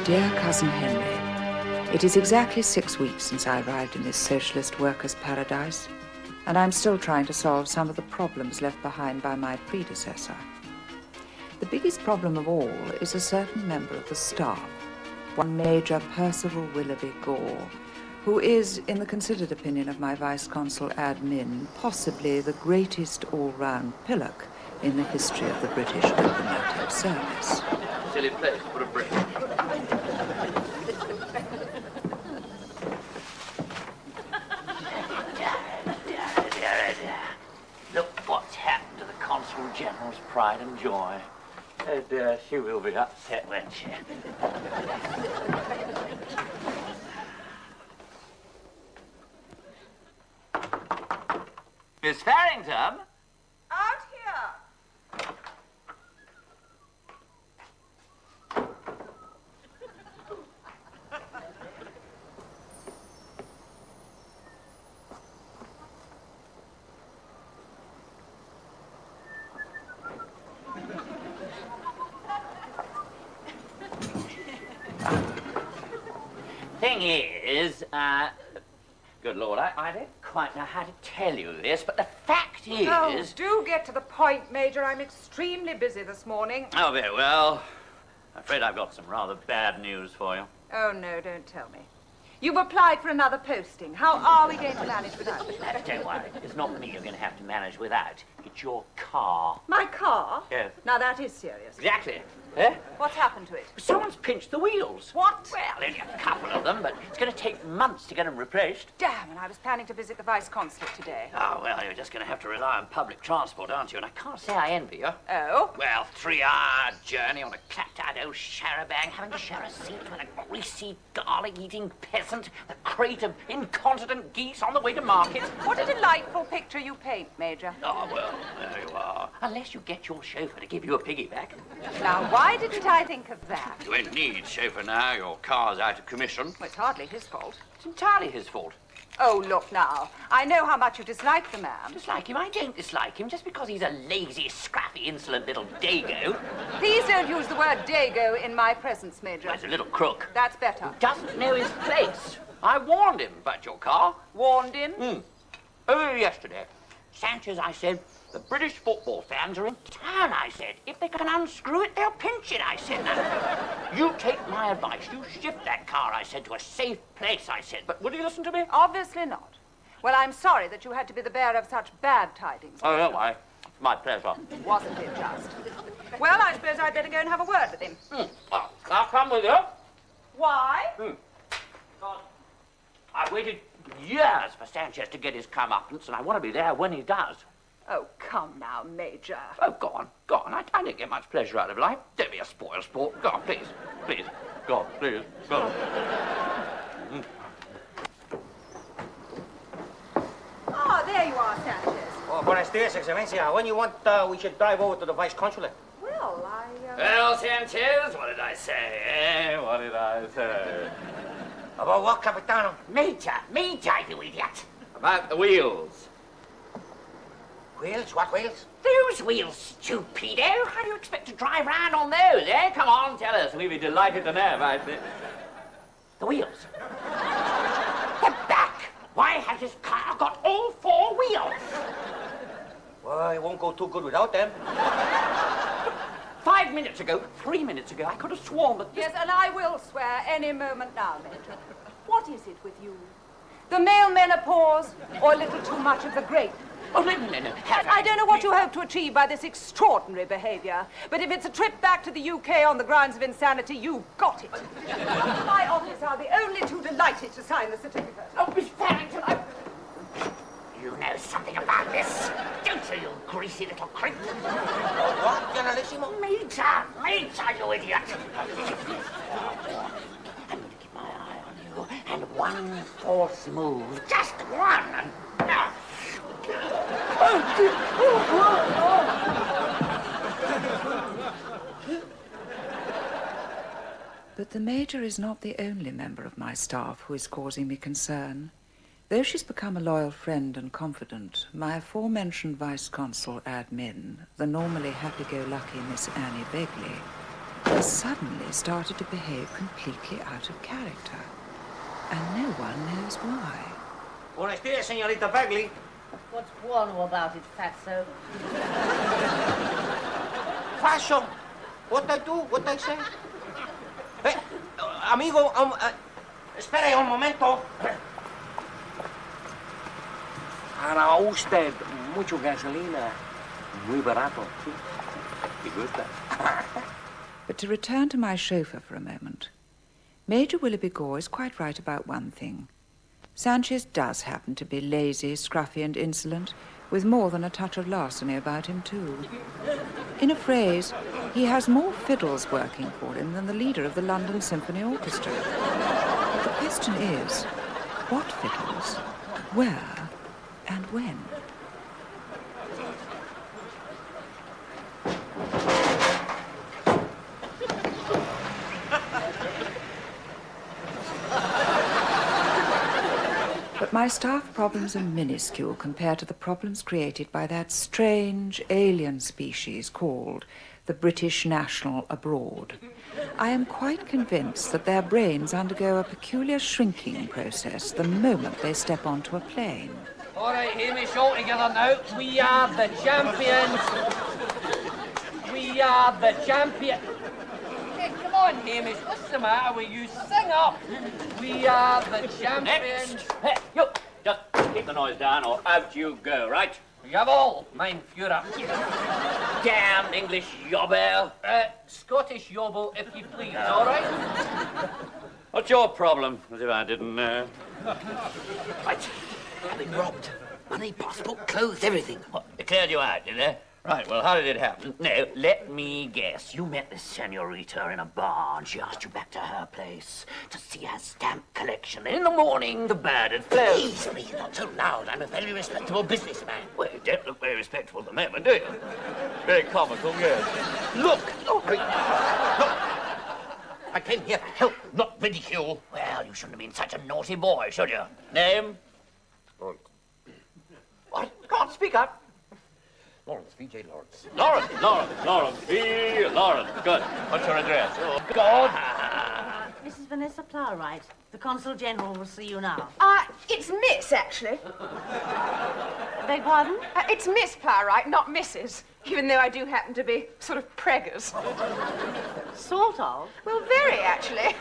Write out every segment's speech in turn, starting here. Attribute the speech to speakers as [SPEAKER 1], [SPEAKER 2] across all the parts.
[SPEAKER 1] Dear Cousin Henry, it is exactly 6 weeks since I arrived in this socialist workers' paradise, and I'm still trying to solve some of the problems left behind by my predecessor. The biggest problem of all is a certain member of the staff, one Major Percival Willoughby Gore, who is, in the considered opinion of my vice-consul admin, possibly the greatest all-round pillock in the history of the British locomotive service.
[SPEAKER 2] Silly place to put a brick. Look what's happened to the Consul General's pride and joy. Oh dear, she will be upset, won't she? Miss Farrington?
[SPEAKER 3] Out here!
[SPEAKER 2] Thing is, good Lord, I don't quite know how to tell you this, but the fact is...
[SPEAKER 3] Oh, do get to the point, Major. I'm extremely busy this morning.
[SPEAKER 2] Oh, very well. I'm afraid I've got some rather bad news for you.
[SPEAKER 3] Oh, no, don't tell me. You've applied for another posting. How are we going to manage without you?
[SPEAKER 2] Don't worry, it's not me you're going to have to manage without. It's your car.
[SPEAKER 3] My car?
[SPEAKER 2] Yes.
[SPEAKER 3] Now, that is serious.
[SPEAKER 2] Exactly. Eh?
[SPEAKER 3] What's happened to it?
[SPEAKER 2] Someone's pinched the wheels.
[SPEAKER 3] What?
[SPEAKER 2] Well, only a couple of them, but it's going to take months to get them replaced.
[SPEAKER 3] Damn, and I was planning to visit the Vice-Consulate today.
[SPEAKER 2] Oh, well, you're just going to have to rely on public transport, aren't you? And I can't say I envy you.
[SPEAKER 3] Oh?
[SPEAKER 2] Well, 3-hour journey on a clapped-out old charabanc, having to share a seat with a greasy, garlic-eating peasant, the crate of incontinent geese on the way to market.
[SPEAKER 3] What a delightful picture you paint, Major.
[SPEAKER 2] Oh, well, there you are. Unless you get your chauffeur to give you a piggyback.
[SPEAKER 3] Now, why didn't I think of that?
[SPEAKER 2] You won't need chauffeur now. Your car's out of commission.
[SPEAKER 3] Well, it's hardly his fault.
[SPEAKER 2] It's entirely his fault.
[SPEAKER 3] Oh, look now. I know how much you dislike the man.
[SPEAKER 2] Dislike him? I don't dislike him just because he's a lazy, scrappy, insolent little dago.
[SPEAKER 3] Please don't use the word dago in my presence, Major.
[SPEAKER 2] Well, he's a little crook.
[SPEAKER 3] That's better.
[SPEAKER 2] Who doesn't know his place. I warned him about your car.
[SPEAKER 3] Warned him?
[SPEAKER 2] Only yesterday. Sanchez, I said, the British football fans are in town, I said. If they can unscrew it, they'll pinch it, I said. Now, you take my advice. You shift that car, I said, to a safe place, I said. But would you listen to me?
[SPEAKER 3] Obviously not. Well, I'm sorry that you had to be the bearer of such bad tidings.
[SPEAKER 2] Oh, don't worry. It's my pleasure.
[SPEAKER 3] Wasn't it just? Well, I suppose I'd better go and have a word with him.
[SPEAKER 2] Well, I'll come with you.
[SPEAKER 3] Why?
[SPEAKER 2] God, I waited years for Sanchez to get his comeuppance, and I want to be there when he does.
[SPEAKER 3] Oh, come now, Major.
[SPEAKER 2] Oh, go on. I don't get much pleasure out of life. Don't be a spoil sport. Go on, please. Please. Go on, please. Go on.
[SPEAKER 3] Oh, there you are, Sanchez.
[SPEAKER 4] Oh, buenos dias, Excellencia. When you want, we should drive over to the Vice-Consulate.
[SPEAKER 3] Well,
[SPEAKER 2] Well, Sanchez, what did I say, eh? What did I say?
[SPEAKER 4] About what, Capitano?
[SPEAKER 2] Major, you idiot. About the wheels.
[SPEAKER 4] Wheels? What wheels?
[SPEAKER 2] Those wheels, stupido. How do you expect to drive round on those, eh? Come on, tell us. We'd be delighted to know about it. The wheels. The back. Why has this car got all 4 wheels?
[SPEAKER 4] Well, it won't go too good without them.
[SPEAKER 2] 5 minutes ago, 3 minutes ago, I could have sworn that...
[SPEAKER 3] yes, and I will swear any moment now, Major. What is it with you? The male menopause, or a little too much of the grape?
[SPEAKER 2] Oh, no.
[SPEAKER 3] I don't know what you hope to achieve by this extraordinary behavior, but if it's a trip back to the UK on the grounds of insanity, you've got it. My office are the only two delighted to sign the certificate.
[SPEAKER 2] Oh, Miss Farrington, You know something about this, don't you, you greasy little creep?
[SPEAKER 4] What, Generalissimo?
[SPEAKER 2] Major, you idiot. I'm going to keep my eye on you, and one false move, just one, and...
[SPEAKER 1] But the Major is not the only member of my staff who is causing me concern. Though she's become a loyal friend and confidant, my aforementioned vice-consul admin, the normally happy-go-lucky Miss Annie Begley, has suddenly started to behave completely out of character. And no one knows why.
[SPEAKER 4] Buenos dias, señorita Bagley.
[SPEAKER 5] What's guano about it, fatso?
[SPEAKER 4] Fashion. What I do, what I say. Hey, amigo, espere un momento. Para usted, mucho gasolina. Muy barato. ¿Te gusta?
[SPEAKER 1] But to return to my chauffeur for a moment. Major Willoughby Gore is quite right about one thing. Sanchez does happen to be lazy, scruffy and insolent, with more than a touch of larceny about him, too. In a phrase, he has more fiddles working for him than the leader of the London Symphony Orchestra. But the question is, what fiddles, where, and when? But my staff problems are minuscule compared to the problems created by that strange alien species called the British National Abroad. I am quite convinced that their brains undergo a peculiar shrinking process the moment they step onto a plane.
[SPEAKER 6] All right, Hamish, all together now. We are the champions. We are the champions. Hey, come on, Hamish. What's the matter with you? Sing up. We are the champions.
[SPEAKER 2] Next. Hey, you, just keep the noise down or out you go, right?
[SPEAKER 6] Jawohl, mein Führer.
[SPEAKER 2] Damn English yobber.
[SPEAKER 6] Scottish yobble, if you please, all right?
[SPEAKER 2] What's your problem, as if I didn't know?
[SPEAKER 7] Right. I've been robbed. Money, passport, clothes, everything.
[SPEAKER 2] What, they cleared you out, did they? Right, well, how did it happen? No, let me guess. You met this senorita in a bar, and she asked you back to her place to see her stamp collection. And in the morning, the bird had flown.
[SPEAKER 7] Please, not so loud. I'm a very respectable businessman.
[SPEAKER 2] Well, you don't look very respectful at the moment, do you? Very comical, yes.
[SPEAKER 7] Look! Look! I came here for help, not ridicule.
[SPEAKER 2] Well, you shouldn't have been such a naughty boy, should you? Name?
[SPEAKER 7] Lawrence.
[SPEAKER 2] What? Come on, speak up.
[SPEAKER 7] Lawrence, V.J. Lawrence.
[SPEAKER 2] Lawrence V. Lawrence. Good. What's your address? Oh, God.
[SPEAKER 5] Mrs. Vanessa Plowright, the Consul General will see you now.
[SPEAKER 3] It's Miss, actually.
[SPEAKER 5] Beg pardon?
[SPEAKER 3] It's Miss Plowright, not Mrs., even though I do happen to be sort of preggers.
[SPEAKER 5] Sort of.
[SPEAKER 3] Well, very, actually.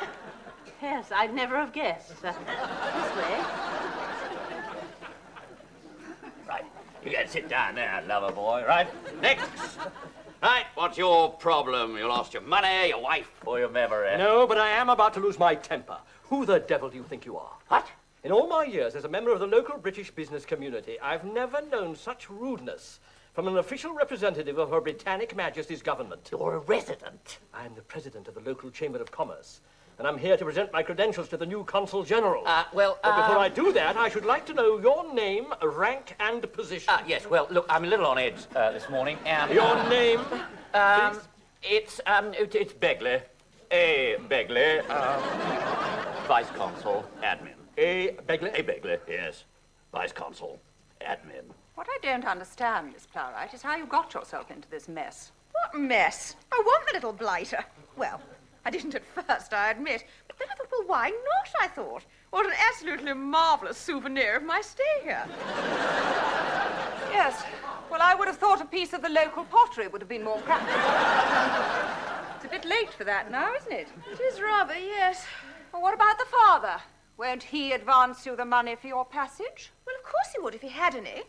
[SPEAKER 5] Yes, I'd never have guessed. This way.
[SPEAKER 2] Right. You can sit down there, lover boy, right? Next. Right, what's your problem? You lost your money, your wife, or your memory?
[SPEAKER 6] No, but I am about to lose my temper. Who the devil do you think you are?
[SPEAKER 2] What?
[SPEAKER 6] In all my years as a member of the local British business community, I've never known such rudeness from an official representative of Her Britannic Majesty's government.
[SPEAKER 2] You're a resident.
[SPEAKER 6] I'm the president of the local Chamber of Commerce, and I'm here to present my credentials to the new Consul General. But before I do that, I should like to know your name, rank, and position.
[SPEAKER 2] Yes, well, look, I'm a little on edge this morning, and...
[SPEAKER 6] Your name, please?
[SPEAKER 2] It's Begley. A. Begley, Vice Consul, Admin.
[SPEAKER 6] A. Begley?
[SPEAKER 2] A. Begley, yes. Vice Consul, Admin.
[SPEAKER 3] What I don't understand, Miss Plowright, is how you got yourself into this mess. What mess? I want the little blighter. Well, I didn't at first, I admit. But then I thought, well, why not, I thought? What an absolutely marvellous souvenir of my stay here. Yes. Well, I would have thought a piece of the local pottery would have been more practical. It's a bit late for that now, isn't it? It is rather, yes. Well, what about the father? Won't he advance you the money for your passage? Well, of course he would if he had any.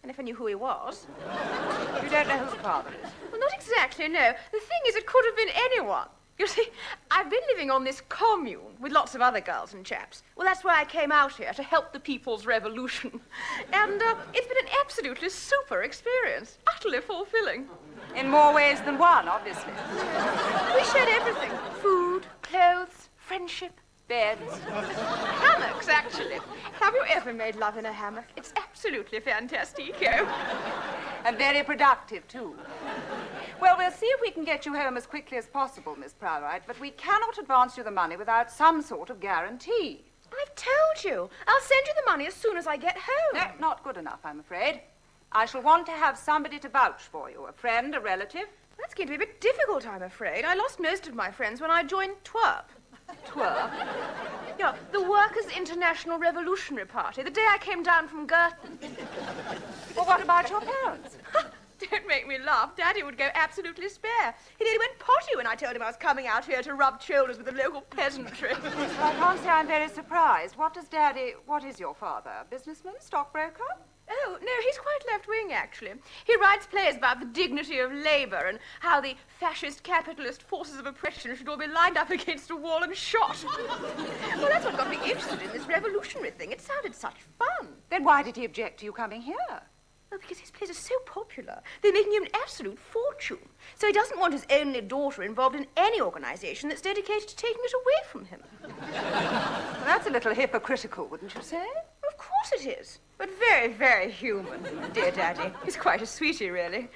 [SPEAKER 3] And if I knew who he was. You don't know who the father is? Well, not exactly, no. The thing is, it could have been anyone. You see, I've been living on this commune with lots of other girls and chaps. Well, that's why I came out here, to help the people's revolution. And it's been an absolutely super experience. Utterly fulfilling. In more ways than one, obviously. We shared everything. Food, clothes, friendship, beds. Hammocks, actually. Have you ever made love in a hammock? It's absolutely fantastico. And very productive, too. Well, we'll see if we can get you home as quickly as possible, Miss Plowright, but we cannot advance you the money without some sort of guarantee. I've told you. I'll send you the money as soon as I get home. No, not good enough, I'm afraid. I shall want to have somebody to vouch for you, a friend, a relative. That's going to be a bit difficult, I'm afraid. I lost most of my friends when I joined TWERP. TWERP? Yeah, the Workers' International Revolutionary Party, the day I came down from Girton.
[SPEAKER 1] Well, what about your parents?
[SPEAKER 3] Don't make me laugh. Daddy would go absolutely spare. He nearly went potty when I told him I was coming out here to rub shoulders with the local peasantry.
[SPEAKER 1] I can't say I'm very surprised. What is your father? Businessman? Stockbroker?
[SPEAKER 3] Oh, no, he's quite left-wing, actually. He writes plays about the dignity of labour and how the fascist capitalist forces of oppression should all be lined up against a wall and shot. Well, that's what got me interested in this revolutionary thing. It sounded such fun.
[SPEAKER 1] Then why did he object to you coming here?
[SPEAKER 3] Well, because his plays are so popular. They're making him an absolute fortune. So he doesn't want his only daughter involved in any organisation that's dedicated to taking it away from him.
[SPEAKER 1] Well, that's a little hypocritical, wouldn't you say?
[SPEAKER 3] Of course it is. But very, very human. Dear Daddy. He's quite a sweetie, really.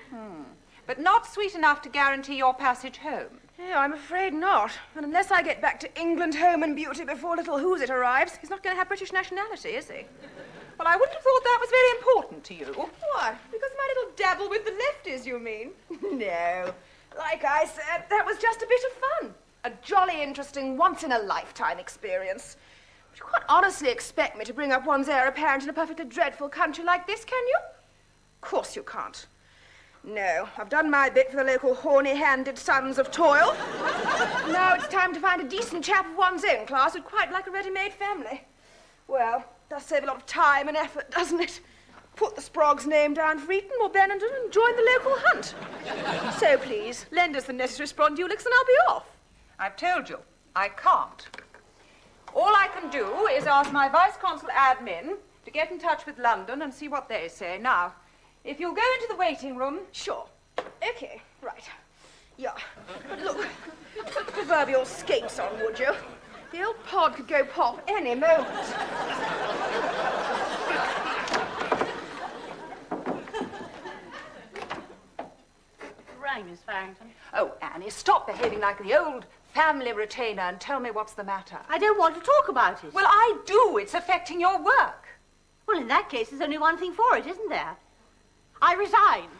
[SPEAKER 1] But not sweet enough to guarantee your passage home.
[SPEAKER 3] No, I'm afraid not. And unless I get back to England, home and beauty before little Who's It arrives, he's not going to have British nationality, is he?
[SPEAKER 1] Well, I wouldn't have thought that was very important to you.
[SPEAKER 3] Why? Because of my little dabble with the lefties, you mean? No. Like I said, that was just a bit of fun. A jolly interesting, once-in-a-lifetime experience. But you can't honestly expect me to bring up one's heir apparent in a perfectly dreadful country like this, can you? Of course you can't. No, I've done my bit for the local horny-handed sons of toil. Now it's time to find a decent chap of one's own class who'd quite like a ready-made family. Well, does save a lot of time and effort, doesn't it? Put the Sproggs' name down for Eton or Benenden and join the local hunt. So please, lend us the necessary spondulix and I'll be off.
[SPEAKER 1] I've told you, I can't. All I can do is ask my vice-consul admin to get in touch with London and see what they say. Now, if you'll go into the waiting room...
[SPEAKER 3] Sure. Okay, right. Yeah. But look, put the proverbial skates on, would you? The old pod could go pop any moment.
[SPEAKER 5] Rang, Miss Farrington.
[SPEAKER 1] Oh, Annie, stop behaving like the old family retainer and tell me what's the matter.
[SPEAKER 5] I don't want to talk about it.
[SPEAKER 1] Well, I do. It's affecting your work.
[SPEAKER 5] Well, in that case, there's only one thing for it, isn't there? I resign.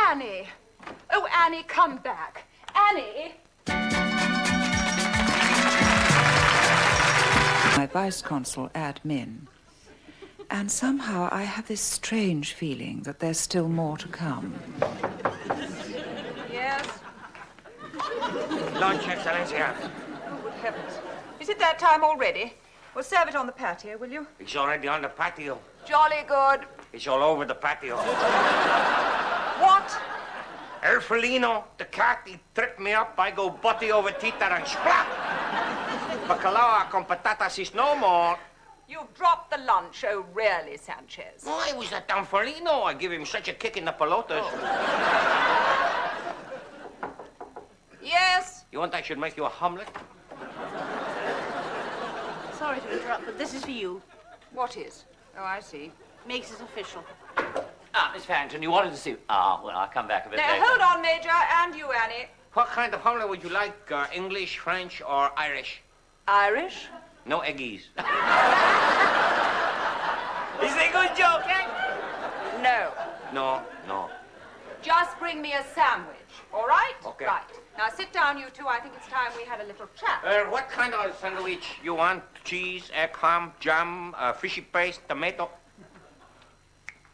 [SPEAKER 1] Annie. Oh, Annie, come back. Annie. My vice-consul admin. And somehow I have this strange feeling that there's still more to come. Yes?
[SPEAKER 4] Lunch, Excellencia.
[SPEAKER 1] Oh, good heavens. Is it that time already? Well, serve it on the patio, will you?
[SPEAKER 4] It's already on the patio.
[SPEAKER 1] Jolly good.
[SPEAKER 4] It's all over the patio.
[SPEAKER 1] What?
[SPEAKER 4] El Felino, the cat, he tripped me up. I go butty over tita and splat. Bacalao con patatas is no more.
[SPEAKER 1] You dropped the lunch, oh, really, Sanchez?
[SPEAKER 4] Oh, I was at Don Felino. I give him such a kick in the pelotas.
[SPEAKER 1] Yes?
[SPEAKER 4] You want I should make you a omelet?
[SPEAKER 5] Sorry to interrupt, but this is for you.
[SPEAKER 1] What is? Oh, I see.
[SPEAKER 5] Makes it official.
[SPEAKER 2] Ah, Miss Farrington, you wanted to see... Ah, well, I'll come back a bit
[SPEAKER 1] Now,
[SPEAKER 2] later.
[SPEAKER 1] hold on, Major, and you, Annie.
[SPEAKER 4] What kind of omelet would you like? English, French, or Irish?
[SPEAKER 1] Irish?
[SPEAKER 4] No eggies. Is it a good joke, eh?
[SPEAKER 1] No.
[SPEAKER 4] No.
[SPEAKER 1] Just bring me a sandwich, all right?
[SPEAKER 4] Okay.
[SPEAKER 1] Right. Now, sit down, you two. I think it's time we had a little chat.
[SPEAKER 4] What kind of sandwich you want? Cheese, egg, ham, jam, fishy paste, tomato?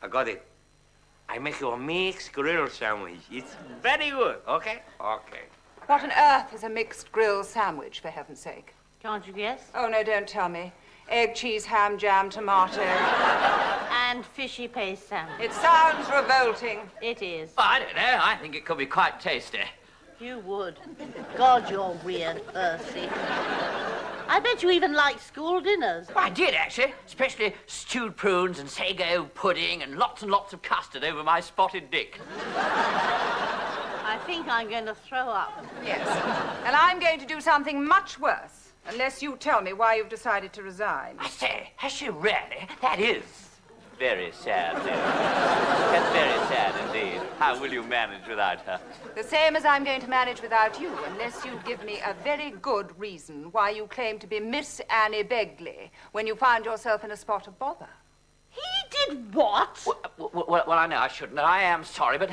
[SPEAKER 4] I got it. I make you a mixed grill sandwich. It's very good, okay? Okay.
[SPEAKER 1] What on earth is a mixed grill sandwich, for heaven's sake?
[SPEAKER 5] Can't you guess?
[SPEAKER 1] Oh, no, don't tell me. Egg, cheese, ham, jam, tomato.
[SPEAKER 5] And fishy paste sandwich.
[SPEAKER 1] It sounds revolting.
[SPEAKER 5] It is.
[SPEAKER 2] Well, I don't know. I think it could be quite tasty.
[SPEAKER 5] You would. God, you're weird, Percy. I bet you even like school dinners.
[SPEAKER 2] Well, I did, actually. Especially stewed prunes and sago pudding and lots of custard over my spotted dick.
[SPEAKER 5] I think I'm going to throw up.
[SPEAKER 1] Yes. And I'm going to do something much worse, unless you tell me why you've decided to resign.
[SPEAKER 2] I say, has she really? That is very sad, dear. That's very sad indeed. How will you manage without her?
[SPEAKER 1] The same as I'm going to manage without you, unless you give me a very good reason why you claim to be Miss Annie Begley when you found yourself in a spot of bother.
[SPEAKER 5] He did what?
[SPEAKER 2] Well, I know I shouldn't. I am sorry, but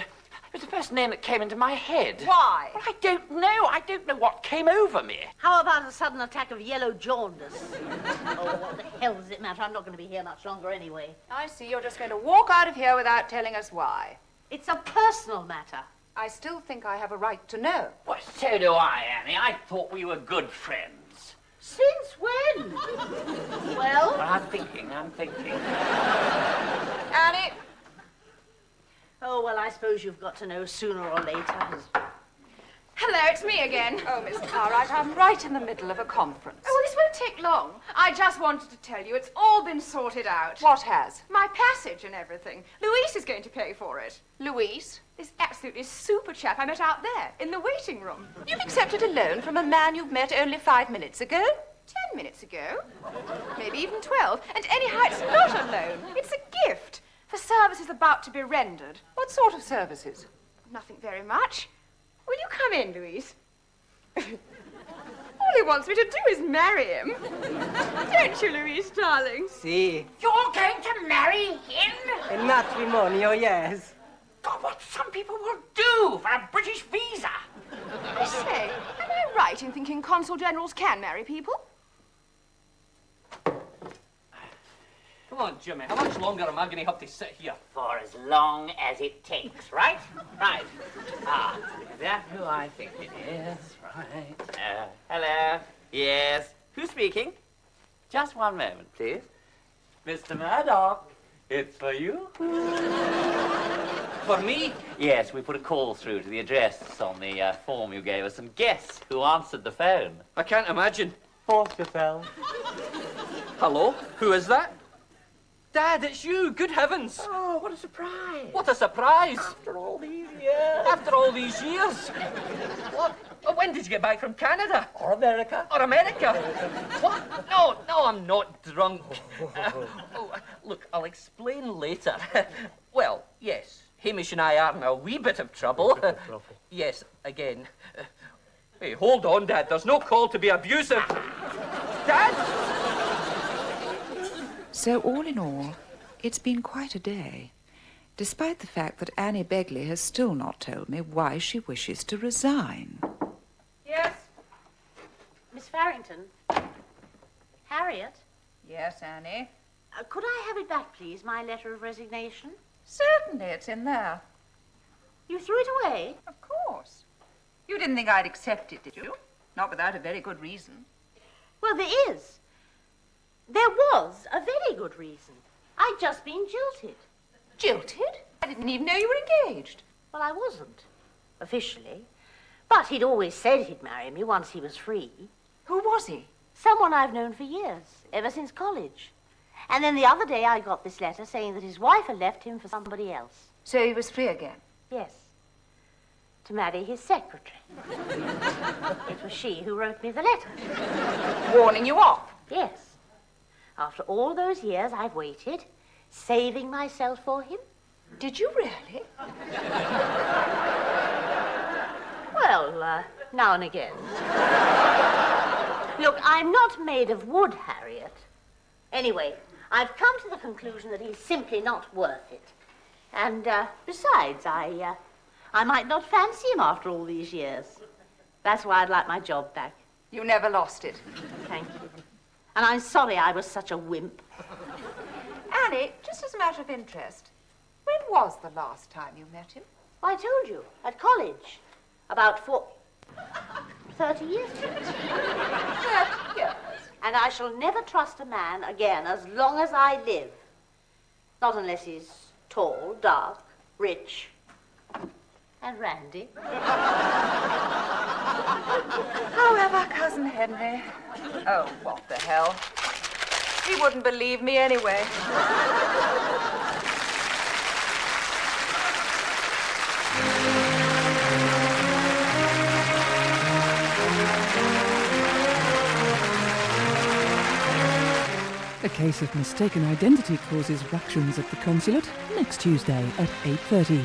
[SPEAKER 2] It was the first name that came into my head.
[SPEAKER 3] Why?
[SPEAKER 2] Well, I don't know. I don't know what came over me.
[SPEAKER 5] How about a sudden attack of yellow jaundice? Oh, what the hell does it matter? I'm not going to be here much longer anyway.
[SPEAKER 3] I see you're just going to walk out of here without telling us why.
[SPEAKER 5] It's a personal matter.
[SPEAKER 3] I still think I have a right to know.
[SPEAKER 2] Well, so do I, Annie. I thought we were good friends.
[SPEAKER 5] Since when? Well,
[SPEAKER 2] Well, I'm thinking.
[SPEAKER 3] Annie?
[SPEAKER 5] oh, well, I suppose you've got to know sooner or later.
[SPEAKER 3] Hello, it's me again. Oh, Miss Cartwright, I'm right in the middle of a conference. Oh, well, this won't take long. I just wanted to tell you it's all been sorted out. What has? My passage and everything. Louise is going to pay for it. Louise? This absolutely super chap I met out there, in the waiting room. You've accepted a loan from a man you've met only 5 minutes ago? 10 minutes ago? Maybe even 12. And anyhow, it's not a loan. It's a gift for services about to be rendered. What sort of services? Nothing very much. Will you come in, Louise? All he wants me to do is marry him. Don't you, Louise, darling?
[SPEAKER 8] Si,
[SPEAKER 2] You're going to marry him?
[SPEAKER 8] in matrimonio, yes.
[SPEAKER 2] God, what some people will do for a British visa.
[SPEAKER 3] I say, am I right in thinking consul generals can marry people?
[SPEAKER 6] Come on, Jimmy. How much longer am I going to have to sit here?
[SPEAKER 2] For as long as it takes, right? Right. Ah, is that who I think it is? Right. Hello. Yes. Who's speaking? Just one moment, please. Mr. Murdoch, it's for you.
[SPEAKER 6] For me?
[SPEAKER 2] Yes, we put a call through to the address on the form you gave us, and guess who answered the phone?
[SPEAKER 6] I can't imagine.
[SPEAKER 2] Force yourself.
[SPEAKER 6] Hello? Who is that? Dad, it's you. Good heavens.
[SPEAKER 2] Oh, what a surprise.
[SPEAKER 6] What a surprise.
[SPEAKER 2] After all these years.
[SPEAKER 6] After all these years. What? Oh, when did you get back from Canada?
[SPEAKER 2] Or America.
[SPEAKER 6] Or America? What? No, I'm not drunk. Look, I'll explain later. Well, yes, Hamish and I are in a wee bit of trouble. Yes, again. Hey, hold on, Dad. There's no call to be abusive. Dad?
[SPEAKER 1] So all in all, it's been quite a day, despite the fact that Annie Begley has still not told me why she wishes to resign.
[SPEAKER 3] Yes?
[SPEAKER 5] Miss Farrington? Harriet?
[SPEAKER 3] Yes, Annie.
[SPEAKER 5] Could I have it back, please, my letter of resignation?
[SPEAKER 3] Certainly, it's in there.
[SPEAKER 5] You threw it away?
[SPEAKER 3] Of course. You didn't think I'd accept it, did you? Not without a very good reason.
[SPEAKER 5] Well, there is. There was a very good reason. I'd just been jilted.
[SPEAKER 3] Jilted? I didn't even know you were engaged.
[SPEAKER 5] Well, I wasn't, officially. But he'd always said he'd marry me once he was free.
[SPEAKER 3] Who was he?
[SPEAKER 5] Someone I've known for years, ever since college. And then the other day I got this letter saying that his wife had left him for somebody else.
[SPEAKER 3] So he was free again?
[SPEAKER 5] Yes. To marry his secretary. It was she who wrote me the letter.
[SPEAKER 3] Warning you off?
[SPEAKER 5] Yes. After all those years I've waited, saving myself for him.
[SPEAKER 3] Did you really?
[SPEAKER 5] Well, now and again. Look, I'm not made of wood, Harriet. Anyway, I've come to the conclusion that he's simply not worth it. And, besides, I might not fancy him after all these years. That's why I'd like my job back.
[SPEAKER 3] You never lost it.
[SPEAKER 5] Thank you. And I'm sorry I was such a wimp.
[SPEAKER 3] Annie, just as a matter of interest, when was the last time you met him?
[SPEAKER 5] I told you, at college. About 30 years ago.
[SPEAKER 3] 30 years.
[SPEAKER 5] And I shall never trust a man again as long as I live. Not unless he's tall, dark, rich, and randy.
[SPEAKER 3] However, Cousin Henry... Oh, what the hell. He wouldn't believe me anyway.
[SPEAKER 9] A case of mistaken identity causes ructions at the consulate next Tuesday at 8:30.